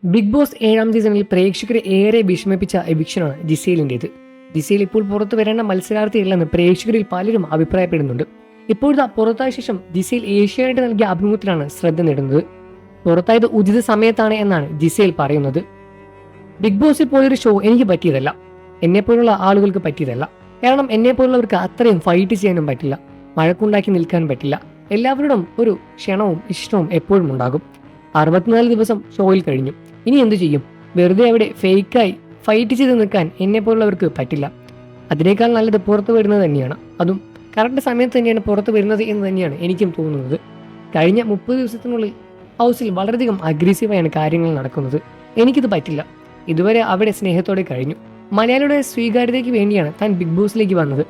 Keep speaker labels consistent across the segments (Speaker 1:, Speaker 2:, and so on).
Speaker 1: Big boss 7ാം സീസണിൽ പ്രേക്ഷകരെ ഏറെ വിഷമിപ്പിച്ച എവിക്ഷനാണ് ജിസേലിൻ്റേത്. ജിസേൽ ഇപ്പോൾ പുറത്തു വരേണ്ട മത്സരാർത്ഥിയല്ലെന്ന് പ്രേക്ഷകരിൽ പലരും അഭിപ്രായപ്പെടുന്നുണ്ട്. ഇപ്പോഴത്തെ പുറത്തായ ശേഷം ജിസേൽ ഏഷ്യാനെറ്റ് നൽകിയ അഭിമുഖത്തിലാണ് ശ്രദ്ധ നേടുന്നത്. പുറത്തായത് ഉചിത സമയത്താണ് എന്നാണ് ജിസേൽ പറയുന്നത്. ബിഗ് ബോസിൽ പോയൊരു ഷോ എനിക്ക് പറ്റിയതല്ല, എന്നെപ്പോലുള്ള ആളുകൾക്ക് പറ്റിയതല്ല. കാരണം എന്നെപ്പോലുള്ളവർക്ക് അത്രയും ഫൈറ്റ് ചെയ്യാനും പറ്റില്ല, വഴക്കുണ്ടാക്കി നിൽക്കാനും പറ്റില്ല. എല്ലാവരോടും ഒരു ക്ഷണവും ഇഷ്ടവും എപ്പോഴും ഉണ്ടാകും. 64 ദിവസം ഷോയിൽ കഴിഞ്ഞു, ഇനി എന്തു ചെയ്യും? വെറുതെ അവിടെ ഫേക്കായി ഫൈറ്റ് ചെയ്ത് നിൽക്കാൻ എന്നെപ്പോലുള്ളവർക്ക് പറ്റില്ല. അതിനേക്കാൾ നല്ലത് പുറത്തു വരുന്നത് തന്നെയാണ്. അതും കറക്റ്റ് സമയത്ത് തന്നെയാണ് പുറത്തു വരുന്നത് എന്ന് തന്നെയാണ് എനിക്കും തോന്നുന്നത്. കഴിഞ്ഞ 30 ദിവസത്തിനുള്ളിൽ ഹൗസിൽ വളരെയധികം അഗ്രസീവായാണ് കാര്യങ്ങൾ നടക്കുന്നത്. എനിക്കിത് പറ്റില്ല. ഇതുവരെ അവിടെ സ്നേഹത്തോടെ കഴിഞ്ഞു. മലയാളിയുടെ സ്വീകാര്യതയ്ക്ക് വേണ്ടിയാണ് താൻ ബിഗ് ബോസിലേക്ക് വന്നത്.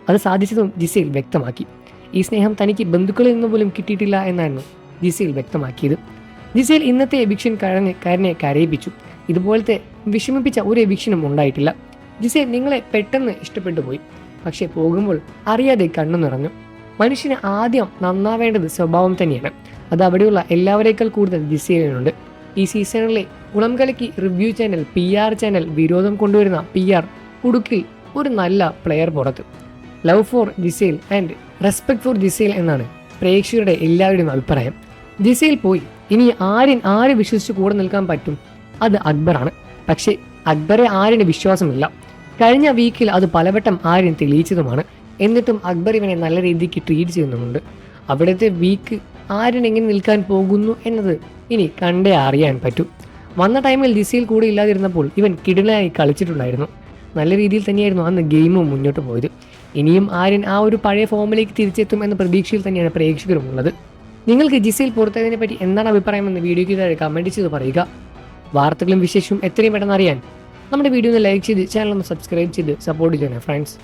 Speaker 1: അത് സാധിച്ചതും ജിസേൽ വ്യക്തമാക്കി. ഈ സ്നേഹം തനിക്ക് ബന്ധുക്കളിൽ നിന്ന് പോലും കിട്ടിയിട്ടില്ല എന്നായിരുന്നു ജിസേൽ വ്യക്തമാക്കിയത്. ജിസേൽ ഇന്നത്തെ എവിക്ഷൻ കാരനെ കരയിപ്പിച്ചു. ഇതുപോലത്തെ വിഷമിപ്പിച്ച ഒരു എവിക്ഷനും ഉണ്ടായിട്ടില്ല. ജിസേൽ നിങ്ങളെ പെട്ടെന്ന് ഇഷ്ടപ്പെട്ടു പോയി, പക്ഷെ പോകുമ്പോൾ അറിയാതെ കണ്ണു നിറഞ്ഞു. മനുഷ്യന് ആദ്യം നന്നാവേണ്ടത് സ്വഭാവം തന്നെയാണ്. അത് അവിടെയുള്ള എല്ലാവരേക്കാൾ കൂടുതൽ ജിസേലിനുണ്ട്. ഈ സീസണിലെ കുളം കലക്കി റിവ്യൂ ചാനൽ, PR ചാനൽ, വിരോധം കൊണ്ടുവരുന്ന PR കുടുക്കിൽ ഒരു നല്ല പ്ലെയർ പുറത്ത്. Love for Gizele and respect for Gizele എന്നാണ് പ്രേക്ഷകരുടെ എല്ലാവരുടെയും അഭിപ്രായം. ജിസേൽ പോയി, ഇനി ആരെ വിശ്വസിച്ച് കൂടെ നിൽക്കാൻ പറ്റും? അത് അക്ബറാണ്. പക്ഷേ അക്ബറെ ആരിന് വിശ്വാസമില്ല. കഴിഞ്ഞ വീക്കിൽ അത് പലവട്ടം ആര്യൻ തെളിയിച്ചതുമാണ്. എന്നിട്ടും അക്ബർ ഇവനെ നല്ല രീതിക്ക് ട്രീറ്റ് ചെയ്യുന്നുമുണ്ട്. അവിടുത്തെ വീക്ക് ആര്യൻ എങ്ങനെ നിൽക്കാൻ പോകുന്നു എന്നത് ഇനി കണ്ടേ അറിയാൻ പറ്റും. വന്ന ടൈമിൽ ജിസേൽ കൂടെ ഇല്ലാതിരുന്നപ്പോൾ ഇവൻ കിടിലനായി കളിച്ചിട്ടുണ്ടായിരുന്നു. നല്ല രീതിയിൽ തന്നെയായിരുന്നു അന്ന് ഗെയിമും മുന്നോട്ട് പോയത്. ഇനിയും ആര്യൻ ആ ഒരു പഴയ ഫോമിലേക്ക് തിരിച്ചെത്തും എന്ന പ്രതീക്ഷയിൽ തന്നെയാണ് പ്രേക്ഷകരും ഉള്ളത്. നിങ്ങൾക്ക് ജിസേൽ പുറത്തതിനെ പറ്റി എന്താണ് അഭിപ്രായമെന്ന് വീഡിയോയ്ക്ക് താഴെ കമൻറ്റ് ചെയ്ത് പറയുക. വാർത്തകളും വിശേഷവും എത്രയും പെട്ടെന്ന് അറിയാൻ നമ്മുടെ വീഡിയോ ഒന്ന് ലൈക്ക് ചെയ്ത് ചാനൽ ഒന്ന് സബ്സ്ക്രൈബ് ചെയ്ത് സപ്പോർട്ട് ചെയ്യണം ഫ്രണ്ട്സ്.